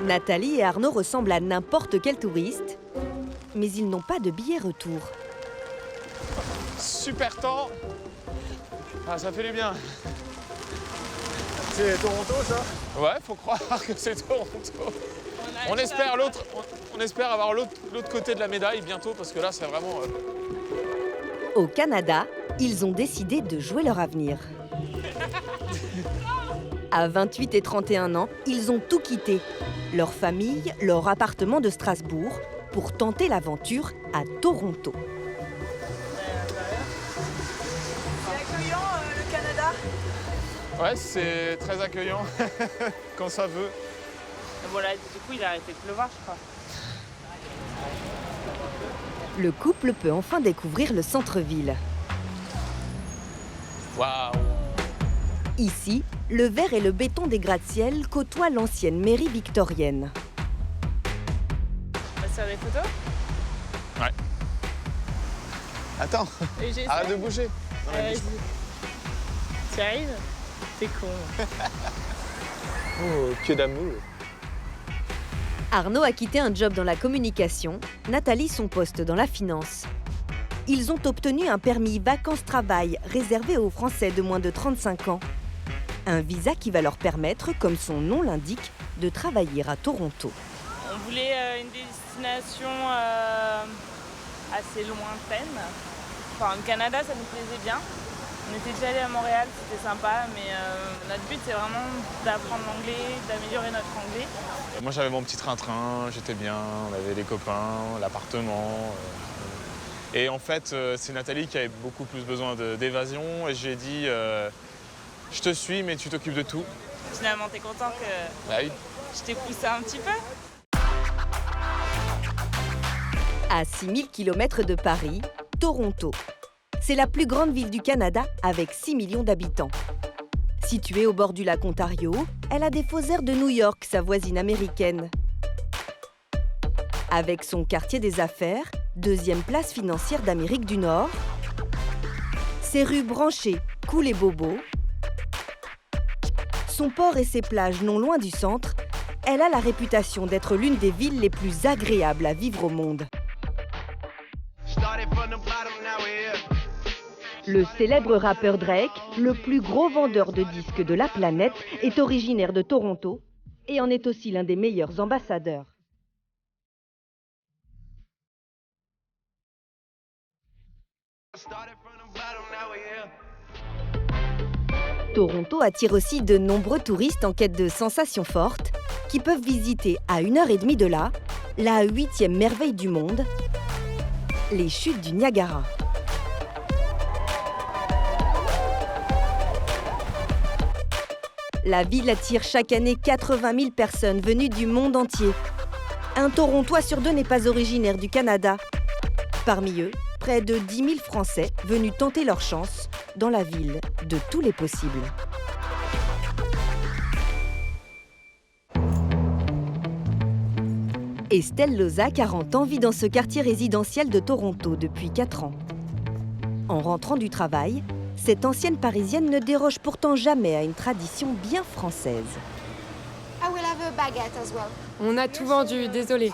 Nathalie et Arnaud ressemblent à n'importe quel touriste, mais ils n'ont pas de billet retour. Super temps. Ah, ça fait du bien. C'est Toronto, ça? Ouais, faut croire que c'est Toronto. On espère avoir l'autre côté de la médaille bientôt, parce que là, c'est vraiment... Au Canada, ils ont décidé de jouer leur avenir. À 28 et 31 ans, ils ont tout quitté. Leur famille, leur appartement de Strasbourg, pour tenter l'aventure à Toronto. C'est accueillant, le Canada? Ouais, c'est très accueillant, quand ça veut. Voilà, du coup, il a arrêté de pleuvoir, je crois. Le couple peut enfin découvrir le centre-ville. Waouh! Ici, le verre et le béton des gratte-ciel côtoient l'ancienne mairie victorienne. On va se faire des photos? Ouais. Attends, J'essaie. arrête de bouger. Non, mais bouge Tu arrives? T'es con. Oh, que d'amour. Arnaud a quitté un job dans la communication, Nathalie son poste dans la finance. Ils ont obtenu un permis vacances-travail réservé aux Français de moins de 35 ans. Un visa qui va leur permettre, comme son nom l'indique, de travailler à Toronto. On voulait une destination assez lointaine. Enfin, le Canada, ça nous plaisait bien. On était déjà allé à Montréal, c'était sympa, mais notre but, c'est vraiment d'apprendre l'anglais, d'améliorer notre anglais. Moi, j'avais mon petit train-train, j'étais bien, on avait les copains, l'appartement. Et en fait, c'est Nathalie qui avait beaucoup plus besoin d'évasion. Et j'ai dit, je te suis, mais tu t'occupes de tout. Finalement, t'es content que Bah oui. je t'ai poussé un petit peu? À 6000 km de Paris, Toronto. C'est la plus grande ville du Canada avec 6 millions d'habitants. Située au bord du lac Ontario, elle a des faux airs de New York, sa voisine américaine. Avec son quartier des affaires, deuxième place financière d'Amérique du Nord, ses rues branchées, cool et bobo, son port et ses plages non loin du centre, elle a la réputation d'être l'une des villes les plus agréables à vivre au monde. Le célèbre rappeur Drake, le plus gros vendeur de disques de la planète, est originaire de Toronto et en est aussi l'un des meilleurs ambassadeurs. Toronto attire aussi de nombreux touristes en quête de sensations fortes qui peuvent visiter à 1h30 de là la 8e merveille du monde, les chutes du Niagara. La ville attire chaque année 80 000 personnes venues du monde entier. Un Torontois sur deux n'est pas originaire du Canada. Parmi eux, près de 10 000 Français venus tenter leur chance dans la ville de tous les possibles. Estelle Loza, 40 ans, vit dans ce quartier résidentiel de Toronto depuis 4 ans. En rentrant du travail, cette ancienne Parisienne ne déroge pourtant jamais à une tradition bien française. On a tout vendu, désolé.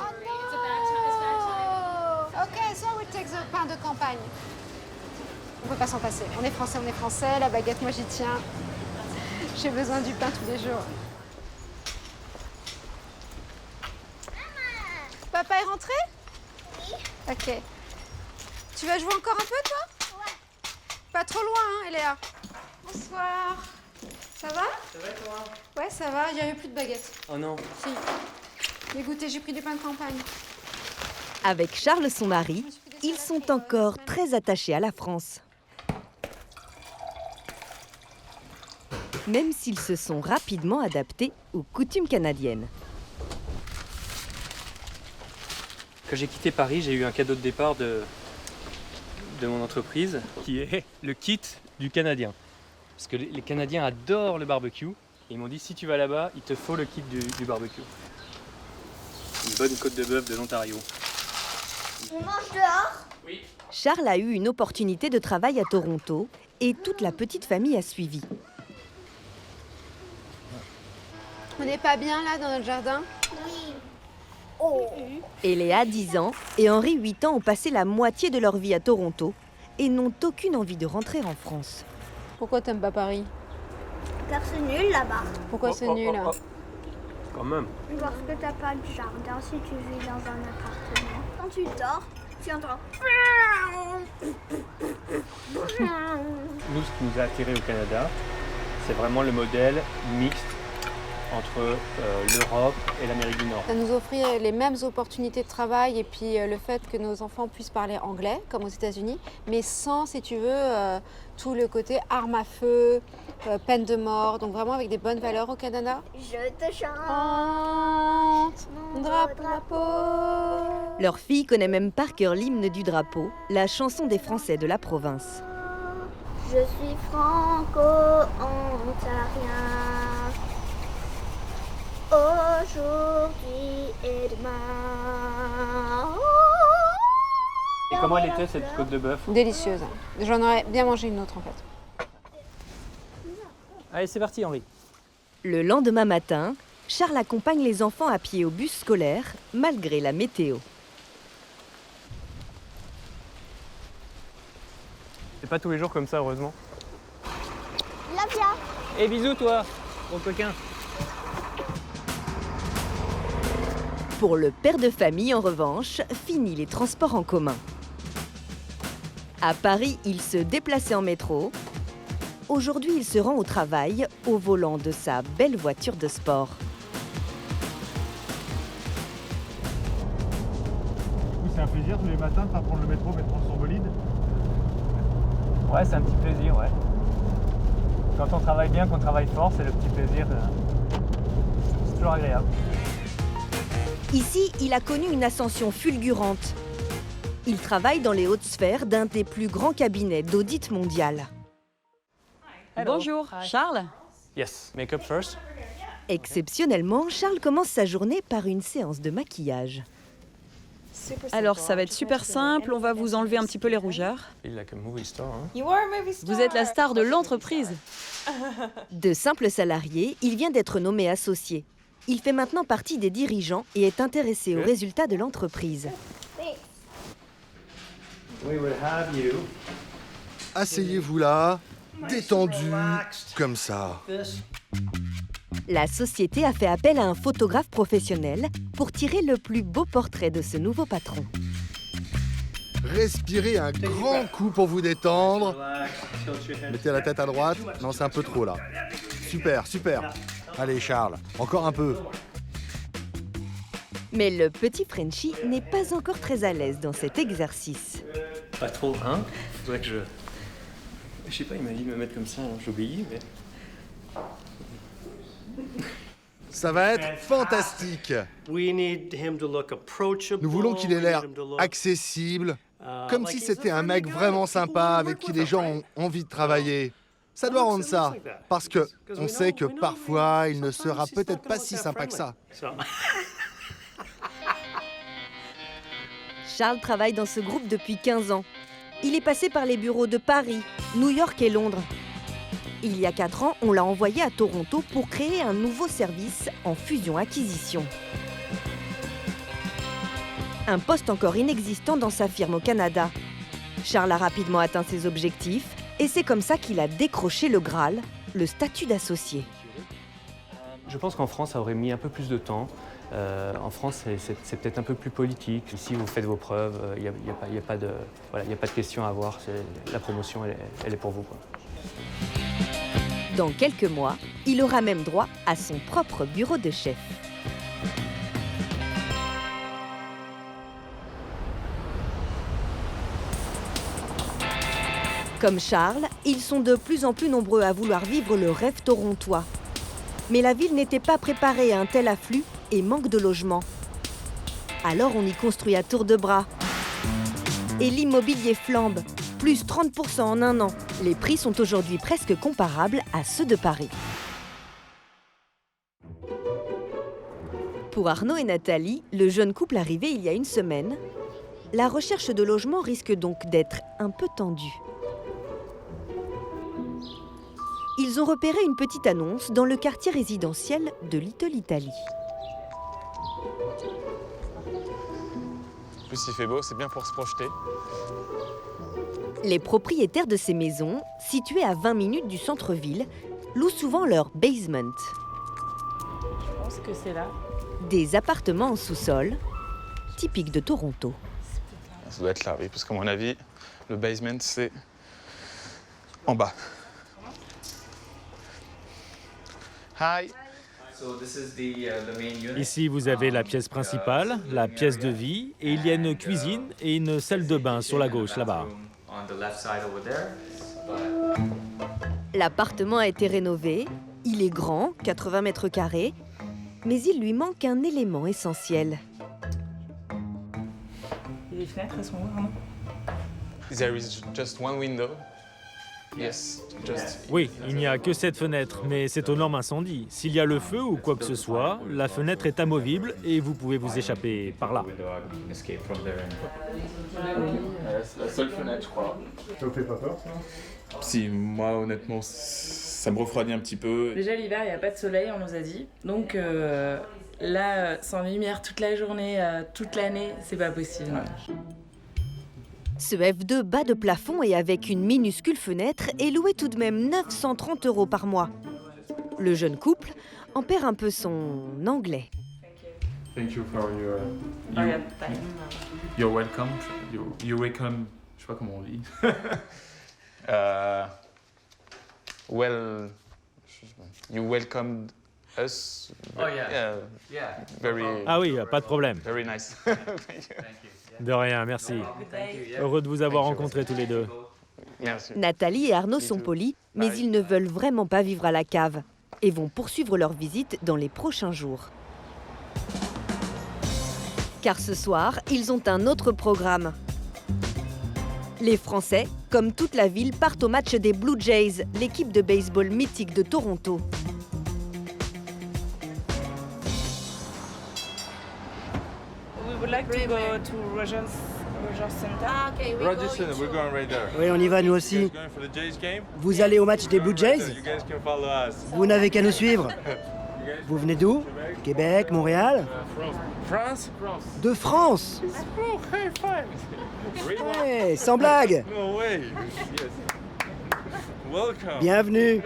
Ok, so we take the pain de campagne. On peut pas s'en passer. On est français, la baguette, moi j'y tiens. J'ai besoin du pain tous les jours. Papa est rentré? Oui. Ok. Tu vas jouer encore un peu, toi? Ouais. Pas trop loin, hein, Eléa? Bonsoir. Ça va? Ça va, toi? Ouais, ça va. Il n'y avait plus de baguette. Oh non. Si. Mais goûtez, j'ai pris du pain de campagne. Avec Charles, son mari, ils sont encore très attachés à la France. Même s'ils se sont rapidement adaptés aux coutumes canadiennes. Quand j'ai quitté Paris, j'ai eu un cadeau de départ de mon entreprise qui est le kit du Canadien. Parce que les Canadiens adorent le barbecue. Et ils m'ont dit, si tu vas là-bas, il te faut le kit du barbecue. Une bonne côte de bœuf de l'Ontario. On mange dehors? Oui. Charles a eu une opportunité de travail à Toronto et toute la petite famille a suivi. On n'est pas bien là dans notre jardin? Oui. Oh. Eléa, 10 ans, et Henri, 8 ans, ont passé la moitié de leur vie à Toronto et n'ont aucune envie de rentrer en France. Pourquoi t'aimes pas Paris? Car c'est nul là-bas. Pourquoi c'est nul? Quand même. Parce que t'as pas de jardin si tu vis dans un appartement. Quand tu dors, tu entends. Nous, ce qui nous a attirés au Canada, c'est vraiment le modèle mixte entre l'Europe et l'Amérique du Nord. Ça nous offrait les mêmes opportunités de travail et puis le fait que nos enfants puissent parler anglais, comme aux États-Unis, mais sans, si tu veux, tout le côté arme à feu, peine de mort, donc vraiment avec des bonnes valeurs au Canada. Je te chante. Mon drapeau. Leur fille connaît même par cœur l'hymne du drapeau, la chanson des Français de la province. Je suis franco-ontarien. Aujourd'hui et demain. Et comment elle était cette côte de bœuf? Délicieuse. J'en aurais bien mangé une autre en fait. Allez, c'est parti Henri. Le lendemain matin, Charles accompagne les enfants à pied au bus scolaire, malgré la météo. C'est pas tous les jours comme ça, heureusement. Lavia. Et bisous toi, mon coquin. Pour le père de famille, en revanche, fini les transports en commun. À Paris, il se déplaçait en métro. Aujourd'hui, il se rend au travail au volant de sa belle voiture de sport. C'est un plaisir tous les matins de ne pas prendre le métro mais de prendre son bolide. Ouais, c'est un petit plaisir, ouais. Quand on travaille bien, qu'on travaille fort, c'est le petit plaisir. C'est toujours agréable. Ici, il a connu une ascension fulgurante. Il travaille dans les hautes sphères d'un des plus grands cabinets d'audit mondial. Bonjour, Charles. Yes, make-up first. Exceptionnellement, Charles commence sa journée par une séance de maquillage. Alors, ça va être super simple, on va vous enlever un petit peu les rougeurs. Like a movie star, hein. Vous êtes la star de l'entreprise. De simple salarié, il vient d'être nommé associé. Il fait maintenant partie des dirigeants et est intéressé aux résultats de l'entreprise. We will have you. Asseyez-vous là, détendu, comme ça. La société a fait appel à un photographe professionnel pour tirer le plus beau portrait de ce nouveau patron. Respirez un grand coup pour vous détendre. Mettez la tête à droite. Non, c'est un peu trop là. Super, super. Allez Charles, encore un peu. Mais le petit Frenchie n'est pas encore très à l'aise dans cet exercice. Pas trop, hein? Faudrait que je... Je sais pas, il m'a dit de me mettre comme ça, alors j'obéis, mais... Ça va être fantastique. Nous voulons qu'il ait l'air accessible, comme si c'était un mec vraiment sympa avec qui les gens ont envie de travailler. Ça doit rendre ça, parce que on sait que parfois il ne sera peut-être pas si sympa que ça. Charles travaille dans ce groupe depuis 15 ans. Il est passé par les bureaux de Paris, New York et Londres. Il y a 4 ans, on l'a envoyé à Toronto pour créer un nouveau service en fusion-acquisition. Un poste encore inexistant dans sa firme au Canada. Charles a rapidement atteint ses objectifs et c'est comme ça qu'il a décroché le Graal, le statut d'associé. Je pense qu'en France, ça aurait mis un peu plus de temps. En France, c'est peut-être un peu plus politique. Ici, vous faites vos preuves, il n'y a pas de questions à avoir. La promotion, elle est pour vous, quoi. Dans quelques mois, il aura même droit à son propre bureau de chef. Comme Charles, ils sont de plus en plus nombreux à vouloir vivre le rêve torontois. Mais la ville n'était pas préparée à un tel afflux et manque de logements. Alors on y construit à tour de bras. Et l'immobilier flambe, plus 30% en un an. Les prix sont aujourd'hui presque comparables à ceux de Paris. Pour Arnaud et Nathalie, le jeune couple arrivé il y a une semaine, la recherche de logement risque donc d'être un peu tendue. ils ont repéré une petite annonce dans le quartier résidentiel de Little Italy. En plus, il fait beau, c'est bien pour se projeter. Les propriétaires de ces maisons, situées à 20 minutes du centre-ville, louent souvent leur basement. Je pense que c'est là. Des appartements en sous-sol, typiques de Toronto. Ça doit être là, oui, parce qu'à mon avis, le basement, c'est en bas. Hi. Ici, vous avez la pièce principale, la pièce de vie, et il y a une cuisine et une salle de bain sur la gauche, là-bas. L'appartement a été rénové, il est grand, 80 mètres carrés, mais il lui manque un élément essentiel. Et les fenêtres, elles sont où, Arnaud? There is just one window. Yes, just. Oui, il n'y a que cette fenêtre, mais c'est aux normes incendie. S'il y a le feu ou quoi que ce soit, la fenêtre est amovible et vous pouvez vous échapper par là. C'est la seule fenêtre, je crois. Ça vous fait pas peur, ça? Si, moi, honnêtement, ça me refroidit un petit peu. Déjà, l'hiver, il n'y a pas de soleil, on nous a dit. Donc là, sans lumière toute la journée, toute l'année, c'est pas possible. Ouais. Ce F2 bas de plafond et avec une minuscule fenêtre est loué tout de même 930 € par mois. Le jeune couple en perd un peu son anglais. Thank you for your... You're welcome. You're welcome. Je sais pas comment on dit. Well, you welcomed us. Oh yeah. Yeah. Very. Ah oui, pas de problème. Very nice. De rien, merci. Heureux de vous avoir rencontrés tous les deux. Merci. Nathalie et Arnaud sont polis, mais ils ne veulent vraiment pas vivre à la cave et vont poursuivre leur visite dans les prochains jours. Car ce soir, ils ont un autre programme. Les Français, comme toute la ville, partent au match des Blue Jays, l'équipe de baseball mythique de Toronto. We would like to go to Rogers Center. Roger Center, we're going right there. Oui, on y va nous aussi. Going for the Jays game? Vous allez au match des Blue Jays? You guys can follow us. Vous n'avez qu'à nous suivre. Vous venez d'où? Québec, Montréal? France? De France? Oh, hey, fine. Hey, sans blague. No way. Yes. Welcome. Bienvenue.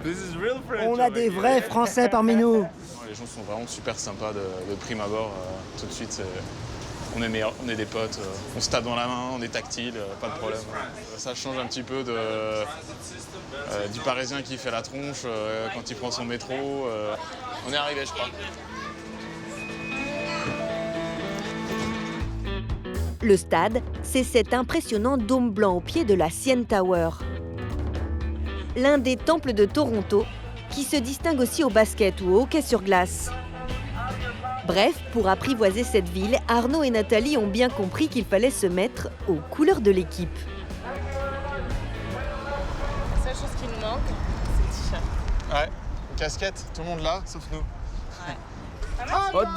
This is real French. On a des vrais Français parmi nous. Les gens sont vraiment super sympas de prime abord. Tout de suite, on est meilleurs, on est des potes. On se tape dans la main, on est tactile, pas de problème. Ça change un petit peu du Parisien qui fait la tronche quand il prend son métro. On est arrivé, je crois. Le stade, c'est cet impressionnant dôme blanc au pied de la CN Tower. L'un des temples de Toronto, qui se distingue aussi au basket ou au hockey sur glace. Bref, pour apprivoiser cette ville, Arnaud et Nathalie ont bien compris qu'il fallait se mettre aux couleurs de l'équipe. La seule chose qui nous manque, c'est le t-shirt. Ouais, casquette, tout le monde là, sauf nous. Hot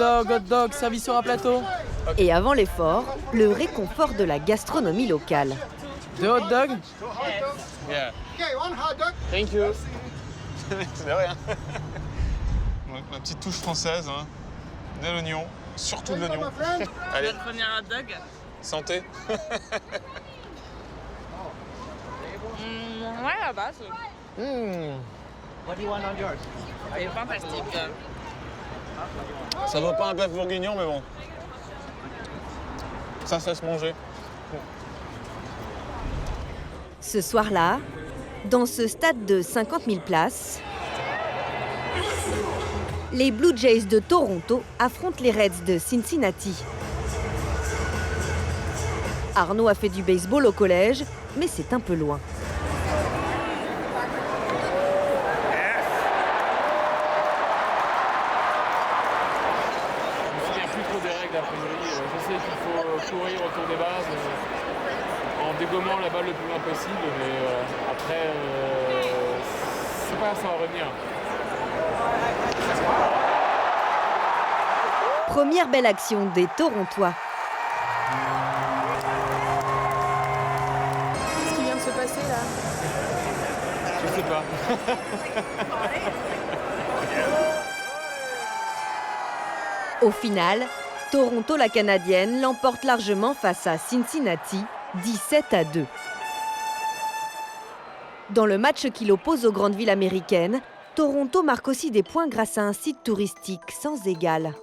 dog, servi sur un plateau. Et avant l'effort, le réconfort de la gastronomie locale. Deux hot dogs? Yeah. Thank you. C'est de rien. Ma petite touche française, hein. De l'oignon, surtout de l'oignon. Allez. Notre premier hot dog. Santé. Ouais, la base. What do you want on yours? C'est fantastique. Ça vaut pas un bœuf bourguignon, mais bon. Ça se laisse manger. Ce soir-là, dans ce stade de 50 000 places, les Blue Jays de Toronto affrontent les Reds de Cincinnati. Arnaud a fait du baseball au collège, mais c'est un peu loin. Je ne me souviens plus trop des règles a priori. Je sais qu'il faut courir autour des bases en dégommant la balle le plus loin possible, mais après, c'est pas ça va revenir. Première belle action des Torontois. Qu'est-ce qui vient de se passer là? Je sais pas. Au final, Toronto la Canadienne l'emporte largement face à Cincinnati, 17-2. Dans le match qui l'oppose aux grandes villes américaines, Toronto marque aussi des points grâce à un site touristique sans égal.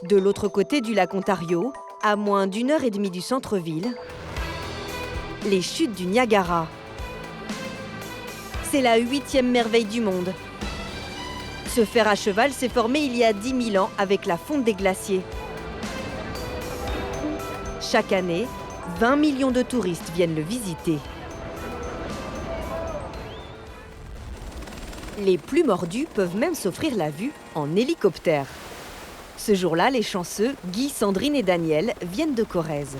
De l'autre côté du lac Ontario, à moins d'1h30 du centre-ville, les chutes du Niagara. C'est la 8e merveille du monde. Ce fer à cheval s'est formé il y a 10 000 ans avec la fonte des glaciers. Chaque année, 20 millions de touristes viennent le visiter. Les plus mordus peuvent même s'offrir la vue en hélicoptère. Ce jour-là, les chanceux, Guy, Sandrine et Daniel, viennent de Corrèze.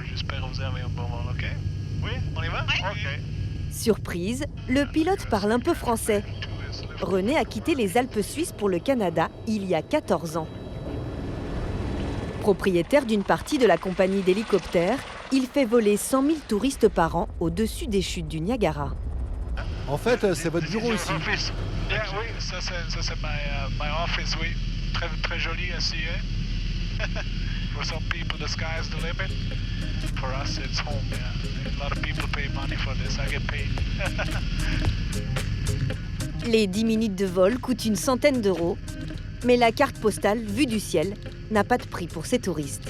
J'espère vous avez un bon moment, ok? Oui, on y va? Ok. Surprise, le pilote parle un peu français. René a quitté les Alpes suisses pour le Canada il y a 14 ans. Propriétaire d'une partie de la compagnie d'hélicoptères, il fait voler 100 000 touristes par an au-dessus des chutes du Niagara. En fait, c'est votre bureau ici. Yeah, oui, ça c'est my office, oui. Très, très joli ici, hein? For some people, the sky is the limit. For us, it's home, yeah. A lot of people pay money for this. I get paid. Les 10 minutes de vol coûtent une centaine d'euros, mais la carte postale, vue du ciel, n'a pas de prix pour ces touristes.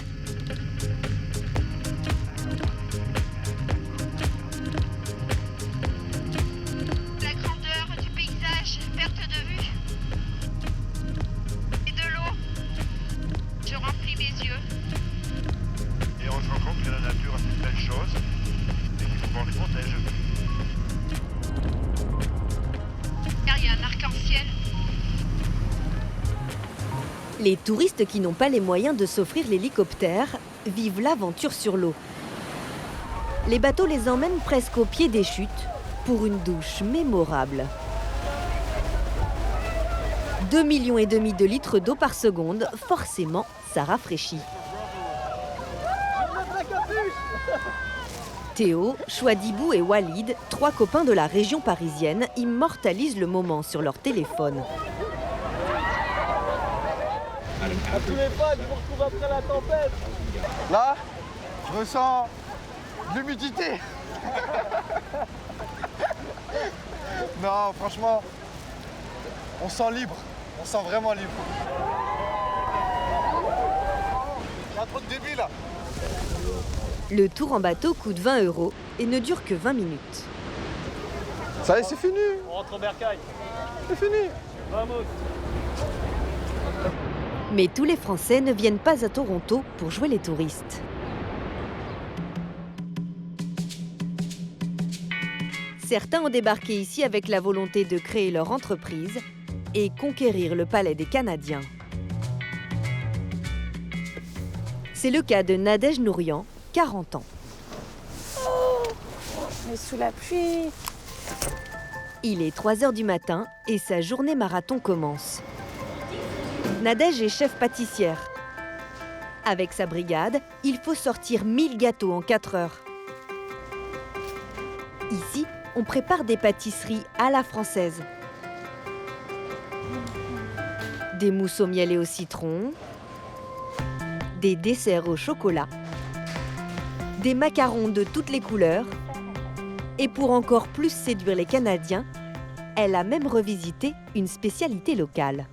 La grandeur du paysage, perte de vue. Et de l'eau. Je remplis mes yeux. Et on se rend compte que la nature a fait de belles choses et qu'il faut qu'on les protège. Car il y a un arc-en-ciel. Les touristes qui n'ont pas les moyens de s'offrir l'hélicoptère vivent l'aventure sur l'eau. Les bateaux les emmènent presque au pied des chutes pour une douche mémorable. 2,5 millions de litres d'eau par seconde, forcément, ça rafraîchit. Théo, Chouadibou et Walid, 3 copains de la région parisienne, immortalisent le moment sur leur téléphone. À tous les pas, je vous retrouve après la tempête. Là, je ressens de l'humidité. Non, franchement, on se sent libre. On se sent vraiment libre. Il y a trop de débit là. Le tour en bateau coûte 20 € et ne dure que 20 minutes. Ça y est, c'est fini. On rentre au bercail. C'est fini. Vamos. Mais tous les Français ne viennent pas à Toronto pour jouer les touristes. Certains ont débarqué ici avec la volonté de créer leur entreprise et conquérir le palais des Canadiens. C'est le cas de Nadège Nourian, 40 ans. Mais sous la pluie. Il est 3 h du matin et sa journée marathon commence. Nadège est chef pâtissière. Avec sa brigade, il faut sortir 1000 gâteaux en 4 heures. Ici, on prépare des pâtisseries à la française. Des mousses au miel et au citron, des desserts au chocolat, des macarons de toutes les couleurs. Et pour encore plus séduire les Canadiens, elle a même revisité une spécialité locale.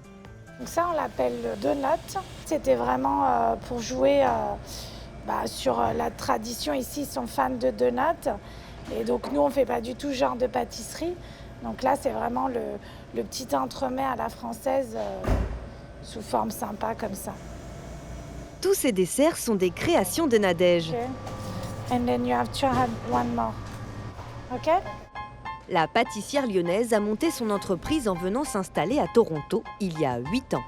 Donc ça, on l'appelle le donut. C'était vraiment pour jouer sur la tradition. Ici, ils sont fans de donuts. Et donc, nous, on ne fait pas du tout ce genre de pâtisserie. Donc là, c'est vraiment le petit entremets à la française sous forme sympa comme ça. Tous ces desserts sont des créations de Nadège. Okay. And then you have to add one more. OK? La pâtissière lyonnaise a monté son entreprise en venant s'installer à Toronto il y a 8 ans.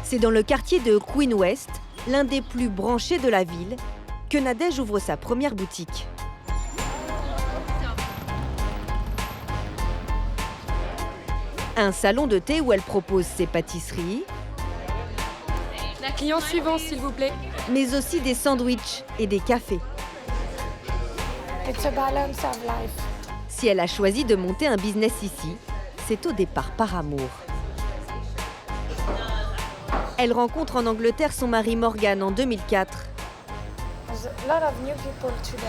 C'est dans le quartier de Queen West, l'un des plus branchés de la ville, que Nadège ouvre sa première boutique. Un salon de thé où elle propose ses pâtisseries, Client suivant, s'il vous plaît. Mais aussi des sandwichs et des cafés. It's a balance of life. Si elle a choisi de monter un business ici, c'est au départ par amour. Elle rencontre en Angleterre son mari Morgan en 2004. There's a lot of new people today.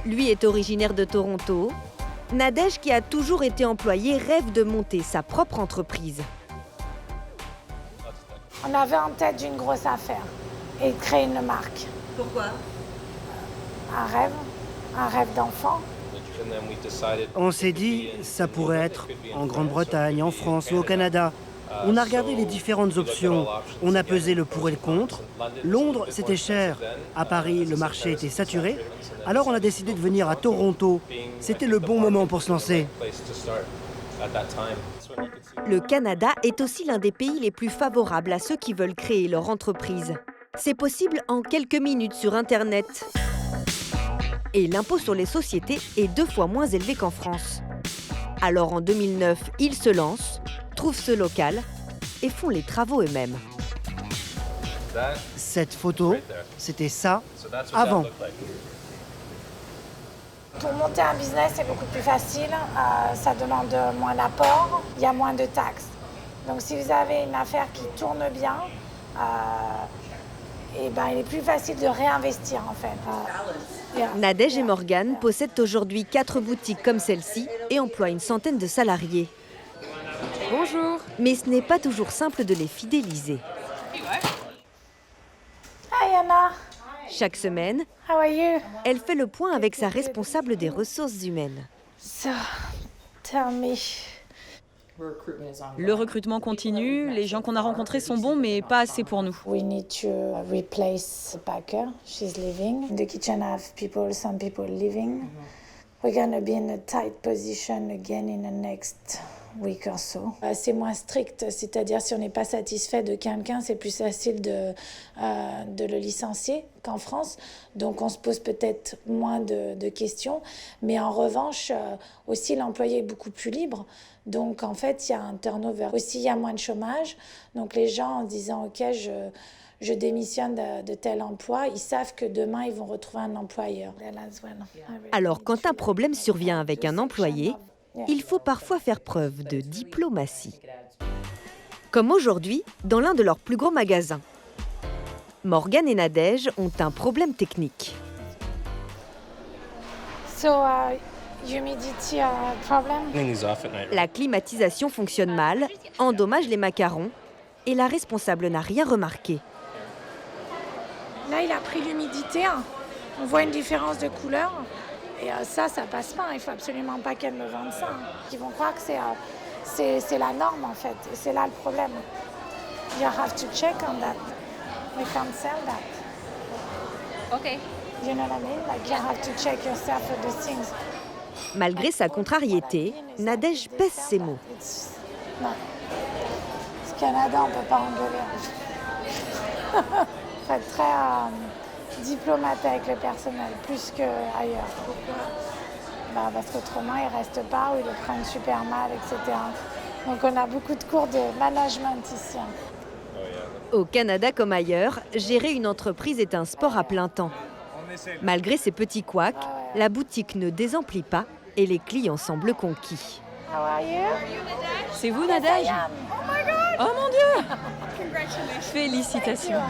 Lui est originaire de Toronto. Nadège, qui a toujours été employée, rêve de monter sa propre entreprise. On avait en tête une grosse affaire et de créer une marque. Pourquoi? Un rêve d'enfant. On s'est dit, ça pourrait être en Grande-Bretagne, en France ou au Canada. On a regardé les différentes options. On a pesé le pour et le contre. Londres, c'était cher. À Paris, le marché était saturé. Alors on a décidé de venir à Toronto. C'était le bon moment pour se lancer. Le Canada est aussi l'un des pays les plus favorables à ceux qui veulent créer leur entreprise. C'est possible en quelques minutes sur Internet. Et l'impôt sur les sociétés est 2 fois moins élevé qu'en France. Alors en 2009, ils se lancent, trouvent ce local et font les travaux eux-mêmes. Cette photo, c'était ça avant. Pour monter un business, c'est beaucoup plus facile. Ça demande moins d'apport, il y a moins de taxes. Donc si vous avez une affaire qui tourne bien, il est plus facile de réinvestir en fait. Nadège et Morgan possèdent aujourd'hui 4 boutiques comme celle-ci et emploient une centaine de salariés. Bonjour. Mais ce n'est pas toujours simple de les fidéliser. Hi Anna. Chaque semaine, How are you? elle fait le point avec sa responsable des ressources humaines. So, tell me. Le recrutement continue, les gens qu'on a rencontrés sont bons, mais pas assez pour nous. We need to replace the packer. She's leaving. In the kitchen have some people leaving. We're gonna be in a tight position again in the next week or so. C'est moins strict, c'est-à-dire si on n'est pas satisfait de quelqu'un, c'est plus facile de le licencier qu'en France. Donc on se pose peut-être moins de questions, mais en revanche, aussi l'employé est beaucoup plus libre. Donc en fait, il y a un turnover. Aussi, il y a moins de chômage. Donc les gens, en disant « Ok, je démissionne de tel emploi », ils savent que demain, ils vont retrouver un employeur. Alors, quand un problème survient avec un employé, il faut parfois faire preuve de diplomatie. Comme aujourd'hui, dans l'un de leurs plus gros magasins. Morgan et Nadège ont un problème technique. Humidity problem. La climatisation fonctionne mal, endommage les macarons et la responsable n'a rien remarqué. Là, il a pris l'humidité. On voit une différence de couleur. Et ça passe pas. Il faut absolument pas qu'elle me vende ça. Ils vont croire que c'est la norme, en fait. Et c'est là le problème. You have to check on that. We can't sell that. Okay. You know what I mean? Like, you have to check yourself for the things. Malgré sa contrariété, Nadège pèse ses mots. Non. Au Canada, on ne peut pas engueuler. Il faut être très diplomate avec le personnel, plus qu'ailleurs. Pourquoi? Parce qu'autrement, ils ne restent pas ou ils le prennent super mal, etc. Donc on a beaucoup de cours de management ici. Au Canada comme ailleurs, gérer une entreprise est un sport à plein temps. Malgré ses petits couacs, la boutique ne désemplit pas et les clients semblent conquis. C'est vous, Nadège? Oh mon Dieu! Félicitations!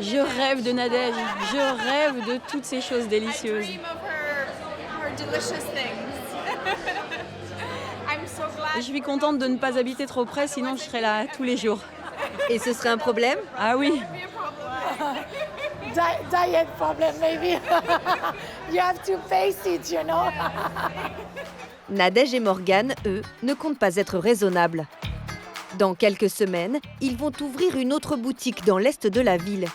Je rêve de Nadège, je rêve de toutes ces choses délicieuses. Je suis contente de ne pas habiter trop près, sinon je serais là tous les jours. Et ce serait un problème? Ah oui! Diet problem, maybe. You have to face it, you know. Nadège et Morgan, eux, ne comptent pas être raisonnables. Dans quelques semaines, ils vont ouvrir une autre boutique dans l'est de la ville.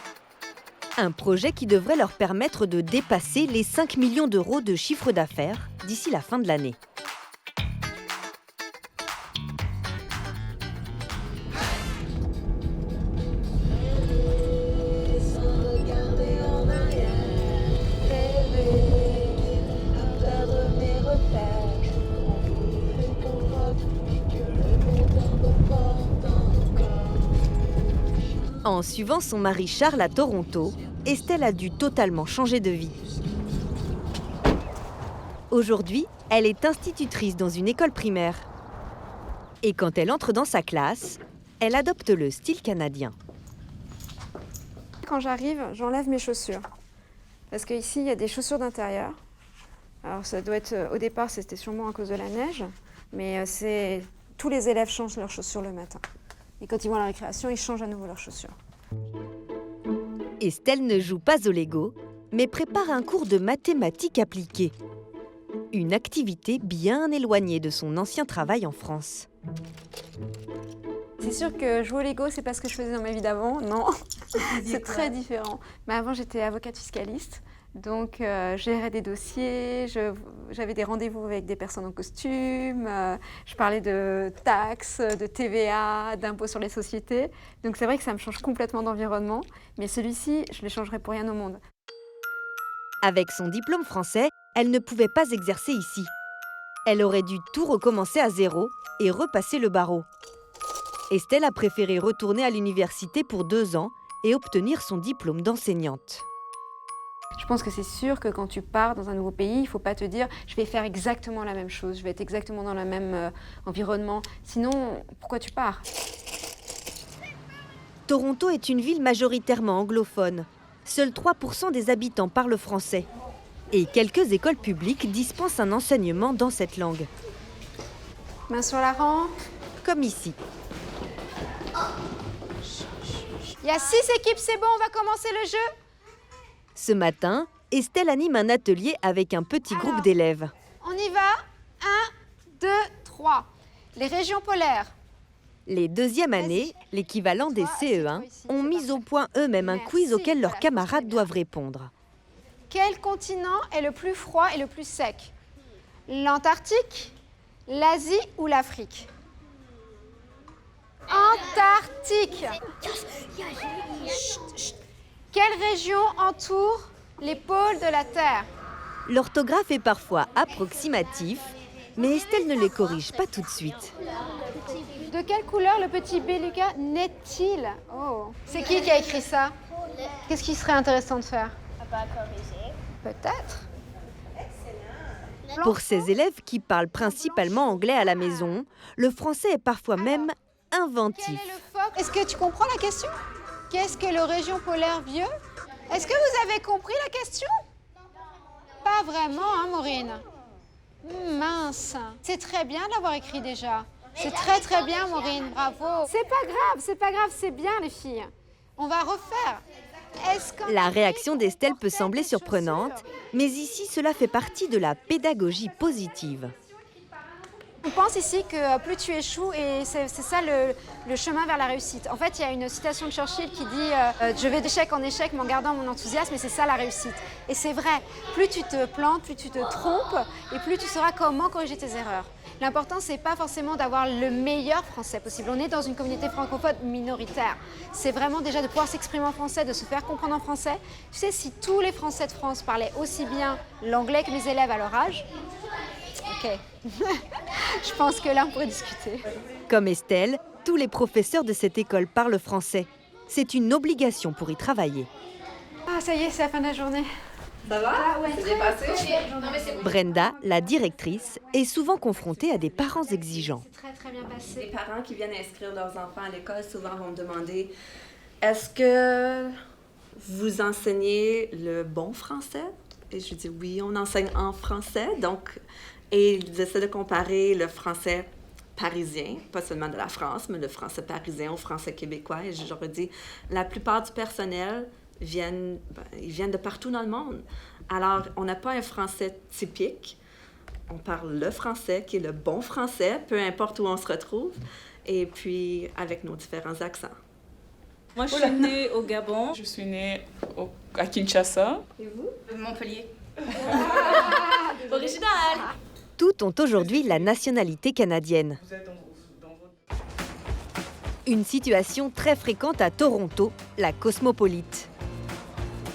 Un projet qui devrait leur permettre de dépasser les 5 millions d'euros de chiffre d'affaires d'ici la fin de l'année. En suivant son mari Charles à Toronto, Estelle a dû totalement changer de vie. Aujourd'hui, elle est institutrice dans une école primaire. Et quand elle entre dans sa classe, elle adopte le style canadien. Quand j'arrive, j'enlève mes chaussures. Parce qu'ici, il y a des chaussures d'intérieur. Alors ça doit être, au départ, c'était sûrement à cause de la neige, mais tous les élèves changent leurs chaussures le matin. Et quand ils vont à la récréation, ils changent à nouveau leurs chaussures. Estelle ne joue pas au Lego, mais prépare un cours de mathématiques appliquées. Une activité bien éloignée de son ancien travail en France. C'est sûr que jouer au Lego, c'est pas ce que je faisais dans ma vie d'avant, non. C'est très différent. Mais avant, j'étais avocate fiscaliste, donc je gérais des dossiers, j'avais des rendez-vous avec des personnes en costume, je parlais de taxes, de TVA, d'impôts sur les sociétés. Donc c'est vrai que ça me change complètement d'environnement, mais celui-ci, je ne le changerais pour rien au monde. Avec son diplôme français, elle ne pouvait pas exercer ici. Elle aurait dû tout recommencer à zéro et repasser le barreau. Estelle a préféré retourner à l'université pour 2 ans et obtenir son diplôme d'enseignante. Je pense que c'est sûr que quand tu pars dans un nouveau pays, il ne faut pas te dire « je vais faire exactement la même chose, je vais être exactement dans le même environnement ». Sinon, pourquoi tu pars? Toronto est une ville majoritairement anglophone. Seuls 3% des habitants parlent français. Et quelques écoles publiques dispensent un enseignement dans cette langue. Main sur la rampe. Comme ici. Il y a 6 équipes, c'est bon, on va commencer le jeu. Ce matin, Estelle anime un atelier avec un petit groupe d'élèves. On y va. 1, 2, 3. Les régions polaires. Les deuxièmes années, l'équivalent des CE1, ont mis au point eux-mêmes un quiz auquel leurs camarades doivent répondre. Quel continent est le plus froid et le plus sec? L'Antarctique, l'Asie ou l'Afrique? Antarctique. Quelle région entoure les pôles de la Terre? L'orthographe est parfois approximatif, mais Estelle ne les corrige pas tout de suite. De quelle couleur le petit beluga naît-il? Oh. C'est qui a écrit ça? Qu'est-ce qui serait intéressant de faire? Peut-être. Pour ces élèves qui parlent principalement anglais à la maison, le français est parfois même inventif. Est-ce que tu comprends la question? Qu'est-ce que le région polaire vieux? Est-ce que vous avez compris la question? Pas vraiment, hein, Maureen? Mince. C'est très bien de l'avoir écrit déjà. C'est très très bien, Maureen, bravo. C'est pas grave, c'est bien les filles. On va refaire. La réaction d'Estelle peut sembler surprenante, mais ici, cela fait partie de la pédagogie positive. On pense ici que plus tu échoues, et c'est ça le chemin vers la réussite. En fait, il y a une citation de Churchill qui dit « Je vais d'échec en échec, mais en gardant mon enthousiasme, et c'est ça la réussite ». Et c'est vrai, plus tu te plantes, plus tu te trompes, et plus tu sauras comment corriger tes erreurs. L'important, c'est pas forcément d'avoir le meilleur français possible. On est dans une communauté francophone minoritaire. C'est vraiment déjà de pouvoir s'exprimer en français, de se faire comprendre en français. Tu sais, si tous les Français de France parlaient aussi bien l'anglais que mes élèves à leur âge, ok, je pense que là, on pourrait discuter. Comme Estelle, tous les professeurs de cette école parlent français. C'est une obligation pour y travailler. Ah, ça y est, c'est la fin de la journée. Ça va? C'est bien passé? Brenda, la directrice, est souvent confrontée à des parents exigeants. Très bien passé. Les parents qui viennent inscrire leurs enfants à l'école souvent vont me demander « Est-ce que vous enseignez le bon français? » Et je dis « Oui, on enseigne en français. » Et ils essaient de comparer le français parisien, pas seulement de la France, mais le français parisien au français québécois. Et je leur dis « La plupart du personnel ils viennent de partout dans le monde. Alors, on n'a pas un français typique. On parle le français, qui est le bon français, peu importe où on se retrouve, et puis avec nos différents accents. Moi, je suis née au Gabon. Je suis née à Kinshasa. Et vous? Montpellier. Original! Toutes ont aujourd'hui la nationalité canadienne. Une situation très fréquente à Toronto, la cosmopolite.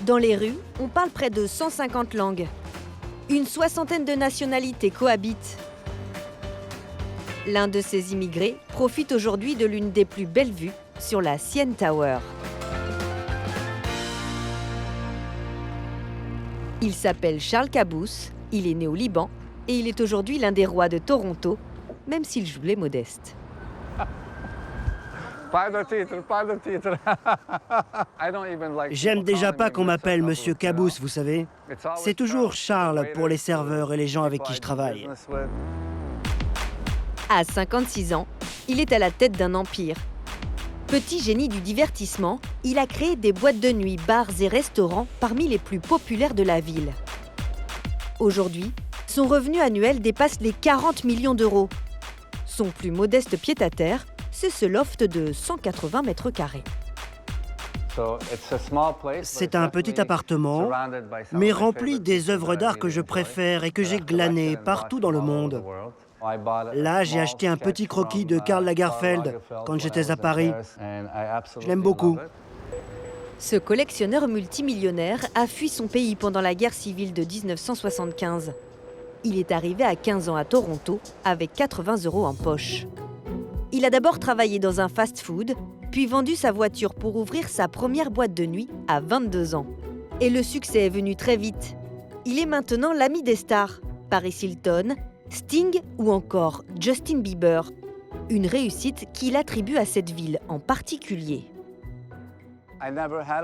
Dans les rues, on parle près de 150 langues. Une soixantaine de nationalités cohabitent. L'un de ces immigrés profite aujourd'hui de l'une des plus belles vues sur la CN Tower. Il s'appelle Charles Cabous, il est né au Liban et il est aujourd'hui l'un des rois de Toronto, même s'il joue les modestes. Pas de titre, pas de titre. J'aime déjà pas qu'on m'appelle Monsieur Cabous, vous savez. C'est toujours Charles pour les serveurs et les gens avec qui je travaille. À 56 ans, il est à la tête d'un empire. Petit génie du divertissement, il a créé des boîtes de nuit, bars et restaurants parmi les plus populaires de la ville. Aujourd'hui, son revenu annuel dépasse les 40 millions d'euros. Son plus modeste pied-à-terre, c'est ce loft de 180 mètres carrés. C'est un petit appartement, mais rempli des œuvres d'art que je préfère et que j'ai glanées partout dans le monde. Là, j'ai acheté un petit croquis de Karl Lagerfeld quand j'étais à Paris. Je l'aime beaucoup. Ce collectionneur multimillionnaire a fui son pays pendant la guerre civile de 1975. Il est arrivé à 15 ans à Toronto avec 80 € en poche. Il a d'abord travaillé dans un fast-food, puis vendu sa voiture pour ouvrir sa première boîte de nuit à 22 ans. Et le succès est venu très vite. Il est maintenant l'ami des stars, Paris Hilton, Sting ou encore Justin Bieber. Une réussite qu'il attribue à cette ville en particulier.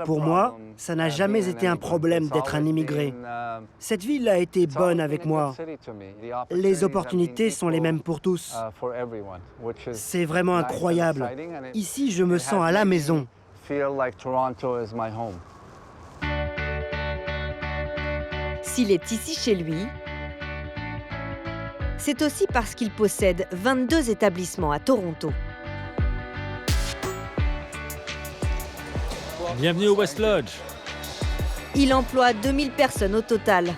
Pour moi, ça n'a jamais été un problème d'être un immigré. Cette ville a été bonne avec moi. Les opportunités sont les mêmes pour tous. C'est vraiment incroyable. Ici, je me sens à la maison. S'il est ici chez lui, c'est aussi parce qu'il possède 22 établissements à Toronto. Bienvenue au West Lodge. Il emploie 2000 personnes au total.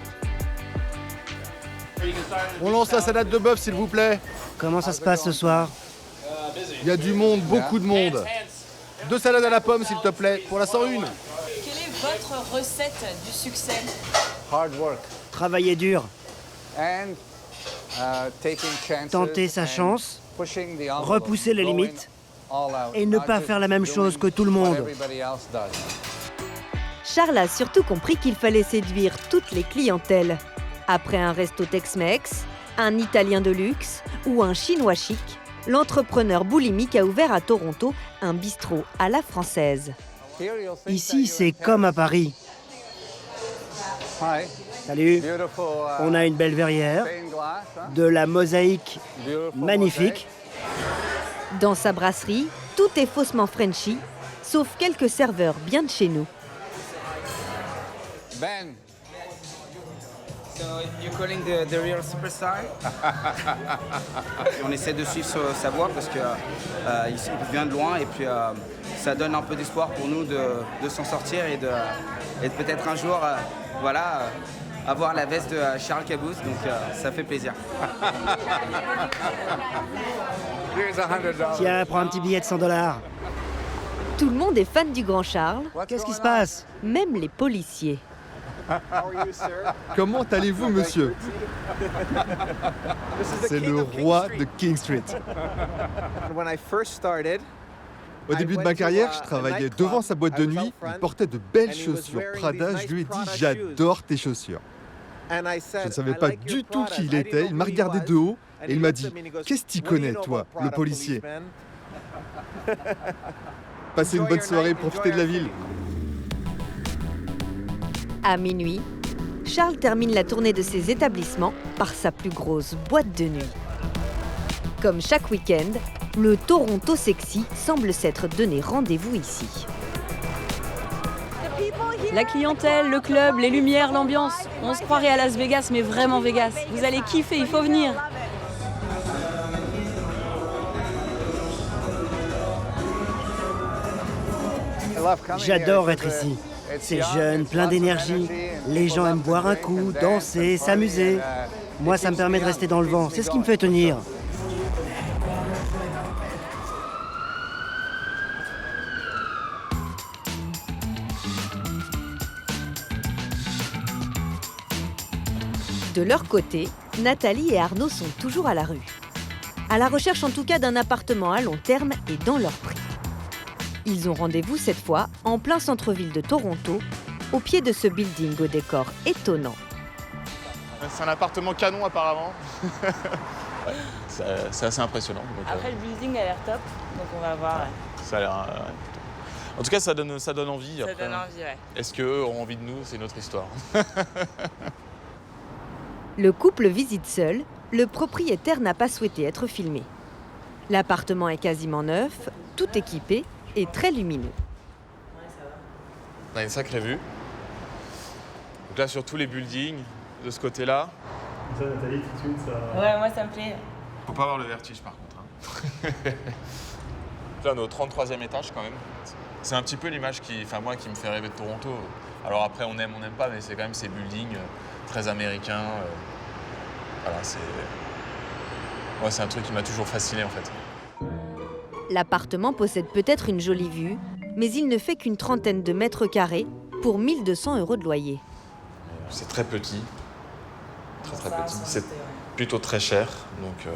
On lance la salade de bœuf, s'il vous plaît. Comment ça se passe ce soir? Il y a du monde, beaucoup de monde. 2 salades à la pomme, s'il te plaît, pour la 101. Quelle est votre recette du succès? Travailler dur. Tenter sa chance, repousser les limites et ne pas faire la même chose que tout le monde. Charles a surtout compris qu'il fallait séduire toutes les clientèles. Après un resto Tex-Mex, un Italien de luxe ou un Chinois chic, l'entrepreneur boulimique a ouvert à Toronto un bistrot à la française. Ici, c'est comme à Paris. Salut. On a une belle verrière, de la mosaïque magnifique. Dans sa brasserie, tout est faussement Frenchy, sauf quelques serveurs bien de chez nous. Ben. So you're calling the real superstar? On essaie de suivre sa voie parce que il vient de loin et puis ça donne un peu d'espoir pour nous de s'en sortir et de peut-être un jour avoir la veste de Charles Cabous, donc ça fait plaisir. Tiens, prends un petit billet de 100 $. Tout le monde est fan du grand Charles. Qu'est-ce qui se passe? Même les policiers. Comment allez-vous, monsieur? C'est le roi de King Street. Au début de ma carrière, je travaillais devant sa boîte de nuit. Il portait de belles chaussures Prada. Je lui ai dit « J'adore tes chaussures ». Je ne savais pas du tout qui il était. Il m'a regardé de haut et il m'a dit « Qu'est-ce que tu connais, toi, le policier ?» Passez une bonne soirée, profitez de la ville. À minuit, Charles termine la tournée de ses établissements par sa plus grosse boîte de nuit. Comme chaque week-end, le Toronto Sexy semble s'être donné rendez-vous ici. La clientèle, le club, les lumières, l'ambiance. On se croirait à Las Vegas, mais vraiment Vegas. Vous allez kiffer, il faut venir. J'adore être ici. C'est jeune, plein d'énergie. Les gens aiment boire un coup, danser, s'amuser. Moi, ça me permet de rester dans le vent. C'est ce qui me fait tenir. De leur côté, Nathalie et Arnaud sont toujours à la rue. À la recherche en tout cas d'un appartement à long terme et dans leur prix. Ils ont rendez-vous cette fois en plein centre-ville de Toronto, au pied de ce building au décor étonnant. C'est un appartement canon apparemment. Ouais, c'est assez impressionnant. Donc, Après, le building a l'air top, donc on va voir. Ouais. Ça a l'air... En tout cas, ça donne envie. Ça donne envie, ouais. Est-ce qu'eux auront envie de nous? C'est une autre histoire. Le couple visite seul, le propriétaire n'a pas souhaité être filmé. L'appartement est quasiment neuf, tout équipé et très lumineux. On a une sacrée vue. Donc là, sur tous les buildings, de ce côté-là. Ça, Nathalie, tout de suite, ça... Ouais, moi, ça me plaît. Faut pas avoir le vertige, par contre. Hein. Là, on est au 33e étage, quand même. C'est un petit peu l'image qui me fait rêver de Toronto. Alors après, on n'aime pas, mais c'est quand même ces buildings très américains. Voilà, c'est un truc qui m'a toujours fasciné, en fait. L'appartement possède peut-être une jolie vue, mais il ne fait qu'une trentaine de mètres carrés pour 1 200 € de loyer. C'est très petit. Très petit. C'est plutôt très cher. Donc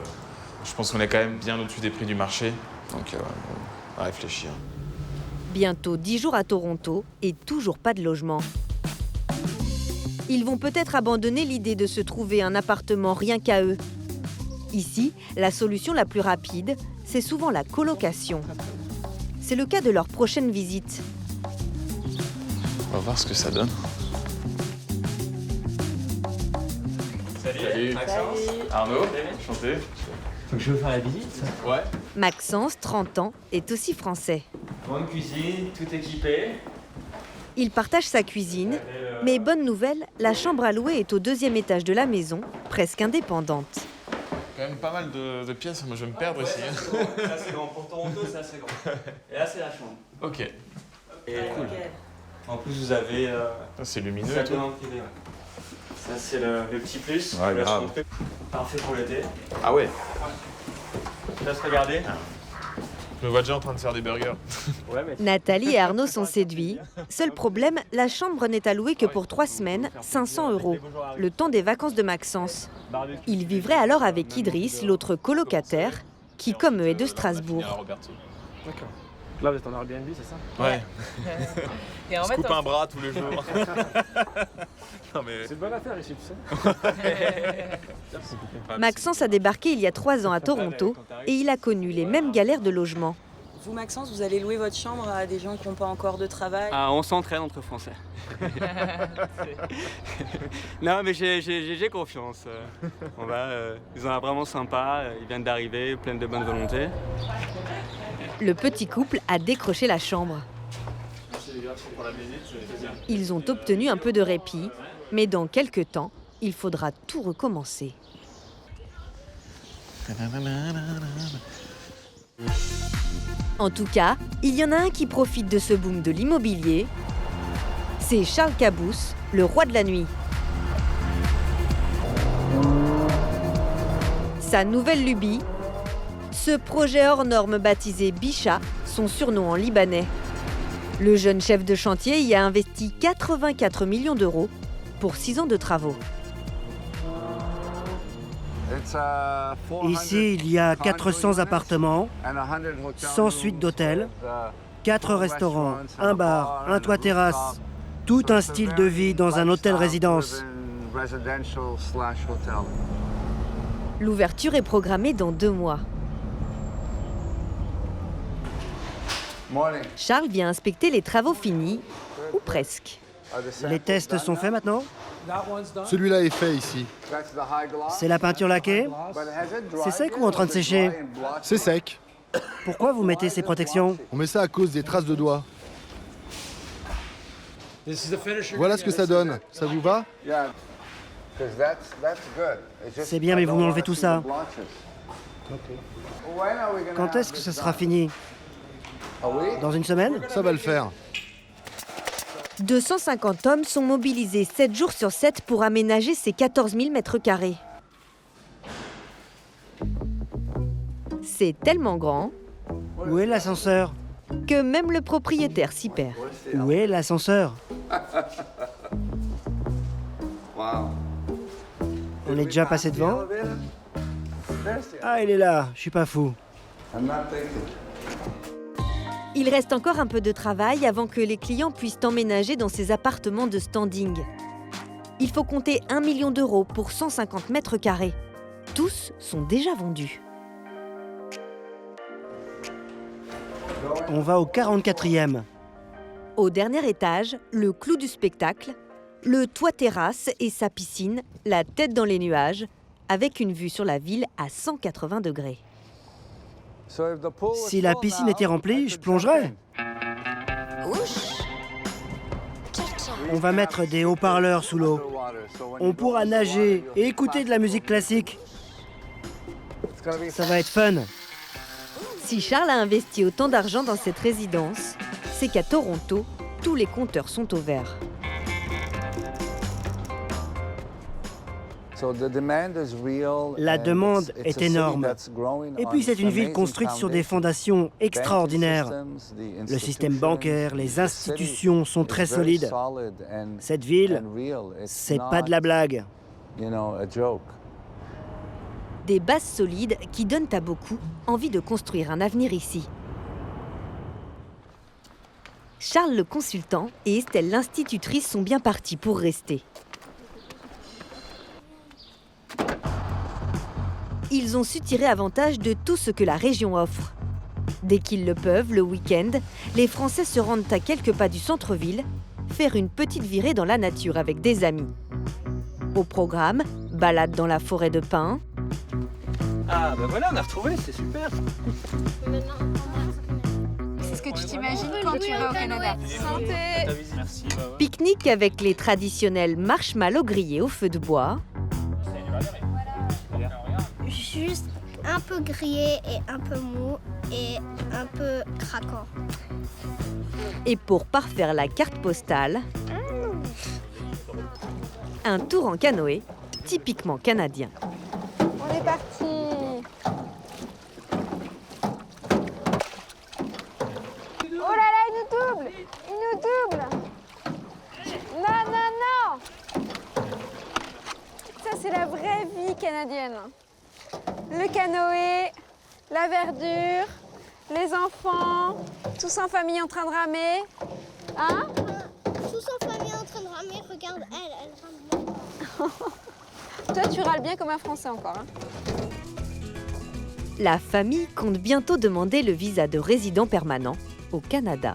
je pense qu'on est quand même bien au-dessus des prix du marché. Donc on va réfléchir. Bientôt 10 jours à Toronto et toujours pas de logement. Ils vont peut-être abandonner l'idée de se trouver un appartement rien qu'à eux. Ici, la solution la plus rapide, c'est souvent la colocation. C'est le cas de leur prochaine visite. On va voir ce que ça donne. Salut. Maxence. Arnaud, enchanté. Faut que je veux faire la visite? Ouais. Maxence, 30 ans, est aussi français. Grande cuisine, tout équipé. Il partage sa cuisine, mais bonne nouvelle, la chambre à louer est au 2e étage de la maison, presque indépendante. Quand même pas mal de pièces, moi je vais me perdre ici. C'est assez grand, pour Toronto c'est assez grand. Et là c'est la chambre. Ok. Et cool. En plus vous avez... c'est lumineux et tout. Ça c'est le petit plus. Ouais, grave. Parfait pour l'été. Ah ouais. Je laisse regarder. Je me vois déjà en train de faire des burgers. Nathalie et Arnaud sont séduits. Seul problème, la chambre n'est allouée que pour 3 semaines, 500 €, le temps des vacances de Maxence. Il vivrait alors avec Idriss, l'autre colocataire, qui comme eux est de Strasbourg. D'accord. Là vous êtes en Airbnb, c'est ça? Ouais. Et en on se coupe un bras tous les jours. Non, mais... C'est une bonne affaire ici, tu sais. Maxence a débarqué il y a 3 ans à Toronto et il a connu les mêmes galères de logement. Vous, Maxence, vous allez louer votre chambre à des gens qui n'ont pas encore de travail? Ah, on s'entraîne entre Français. Non, mais j'ai confiance. Ils ont l'air vraiment sympas, ils viennent d'arriver, pleins de bonne volonté. Le petit couple a décroché la chambre. Ils ont obtenu un peu de répit, mais dans quelques temps, il faudra tout recommencer. En tout cas, il y en a un qui profite de ce boom de l'immobilier. C'est Charles Cabous, le roi de la nuit. Sa nouvelle lubie, ce projet hors norme baptisé Bicha, son surnom en libanais. Le jeune chef de chantier y a investi 84 millions d'euros pour 6 ans de travaux. Ici, il y a 400 appartements, 100 suites d'hôtels, 4 restaurants, un bar, un toit-terrasse. Tout un style de vie dans un hôtel-résidence. L'ouverture est programmée dans 2 mois. Charles vient inspecter les travaux finis, ou presque. Les tests sont faits maintenant? Celui-là est fait ici. C'est la peinture laquée? C'est sec ou en train de sécher? C'est sec. Pourquoi vous mettez ces protections? On met ça à cause des traces de doigts. Voilà ce que ça donne. Ça vous va? C'est bien, mais vous m'enlevez tout ça. Quand est-ce que ce sera fini? Dans une semaine? Ça va le faire. 250 hommes sont mobilisés 7 jours sur 7 pour aménager ces 14 000 mètres carrés. C'est tellement grand Où est l'ascenseur? Que même le propriétaire s'y perd. Où est l'ascenseur? On est déjà passé devant? Ah, il est là, je suis pas fou. Il reste encore un peu de travail avant que les clients puissent emménager dans ces appartements de standing. Il faut compter 1 million d'euros pour 150 mètres carrés. Tous sont déjà vendus. On va au 44e. Au dernier étage, le clou du spectacle, le toit terrasse et sa piscine, la tête dans les nuages, avec une vue sur la ville à 180 degrés. Si la piscine était remplie, je plongerais. On va mettre des haut-parleurs sous l'eau. On pourra nager et écouter de la musique classique. Ça va être fun. Si Charles a investi autant d'argent dans cette résidence, c'est qu'à Toronto, tous les compteurs sont au vert. La demande est énorme. Et puis c'est une ville construite sur des fondations extraordinaires. Le système bancaire, les institutions sont très solides. Cette ville, c'est pas de la blague. Des bases solides qui donnent à beaucoup envie de construire un avenir ici. Charles le consultant et Estelle l'institutrice sont bien partis pour rester. Ils ont su tirer avantage de tout ce que la région offre. Dès qu'ils le peuvent, le week-end, les Français se rendent à quelques pas du centre-ville, faire une petite virée dans la nature avec des amis. Au programme, balade dans la forêt de pins. Ah ben voilà, on a retrouvé, c'est super. C'est ce que tu t'imagines quand tu vas au Canada. Santé! Merci. Pique-nique avec les traditionnels marshmallows grillés au feu de bois. Juste un peu grillé et un peu mou et un peu craquant. Et pour parfaire la carte postale, un tour en canoë, typiquement canadien. On est parti. Oh là là, il nous double! Il nous double! Non, non, non! Ça, c'est la vraie vie canadienne. Le canoë, la verdure, les enfants, tous en famille en train de ramer. Hein? Tous en famille en train de ramer, regarde, elle rame bien. Toi, tu râles bien comme un Français encore. Hein? La famille compte bientôt demander le visa de résident permanent au Canada.